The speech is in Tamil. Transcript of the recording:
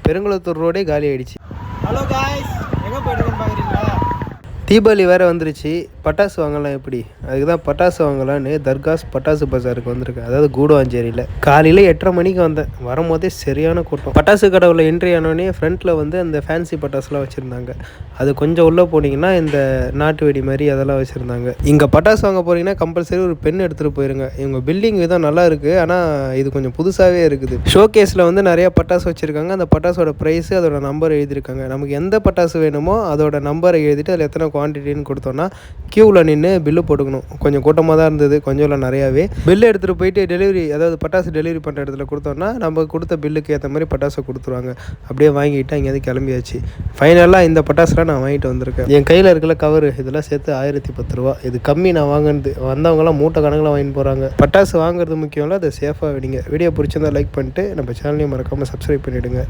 பெருங்குளத்தூர் ரோடே காலி ஆகிடுச்சு. ஹலோ காய்ஸ், எங்கே போய்ட்டுருக்கோன்னு பார்க்குறீங்களா? தீபாவளி வேறு வந்துருச்சு. பட்டாசு வாங்கலாம் எப்படி? அதுக்கு தான் பட்டாசு வாங்கலான்னு தர்காஸ் பட்டாசு பஜாருக்கு வந்திருக்கேன். அதாவது கூடுவாஞ்சேரியில். காலையில் 8:30 மணிக்கு வந்தேன். வரும்போதே சரியான கூட்டம். பட்டாசு கடவுளை என்ட்ரி ஆனோடனே ஃப்ரண்ட்டில் வந்து அந்த ஃபேன்சி பட்டாசுலாம் வச்சுருந்தாங்க. அது கொஞ்சம் உள்ளே போனீங்கன்னா இந்த நாட்டு வெடி மாதிரி அதெல்லாம் வச்சுருந்தாங்க. இங்கே பட்டாசு வாங்க போகிறீங்கன்னா கம்பல்சரி ஒரு பென் எடுத்துகிட்டு போயிருங்க. இவங்க பில்டிங் விதம் நல்லா இருக்குது, ஆனால் இது கொஞ்சம் புதுசாகவே இருக்குது. ஷோகேஸில் வந்து நிறையா பட்டாசு வச்சுருக்காங்க. அந்த பட்டாசோட ப்ரைஸு அதோட நம்பர் எழுதியிருக்காங்க. நமக்கு எந்த பட்டாசு வேணுமோ அதோட நம்பரை எழுதிட்டு அதில் எத்தனை குவான்டிட்டின்னு கொடுத்தோன்னா க்யூவில் நின்று பில்லு போட்டுக்கணும். கொஞ்சம் கூட்டமாக தான் இருந்தது, கொஞ்சம் இல்லை நிறையாவே. பில்லு எடுத்துகிட்டு போயிட்டு டெலிவரி, அதாவது பட்டாசு டெலிவரி பண்ணுற இடத்துல கொடுத்தோன்னா நம்ம கொடுத்த பில்லுக்கு ஏற்ற மாதிரி பட்டாசை கொடுத்துருவாங்க. அப்படியே வாங்கிட்டு அங்கேருந்து கிளம்பியாச்சு. ஃபைனலாக இந்த பட்டாசுலாம் நான் வாங்கிட்டு வந்திருக்கேன். என் கையில் இருக்கிற கவரு இதெல்லாம் சேர்த்து 1010 ரூபா. இது கம்மி நான் வாங்கினது. வந்தவங்களாம் மூட்டை கணக்கில் வாங்கிட்டு போகிறாங்க. பட்டாசு வாங்குறது முக்கியம் இல்லை, அதை சேஃபாக விடுங்க. வீடியோ பிடிச்சிருந்தா லைக் பண்ணிட்டு நம்ம சேனலையும் மறக்காமல் சப்ஸ்கிரைப் பண்ணிவிடுங்க.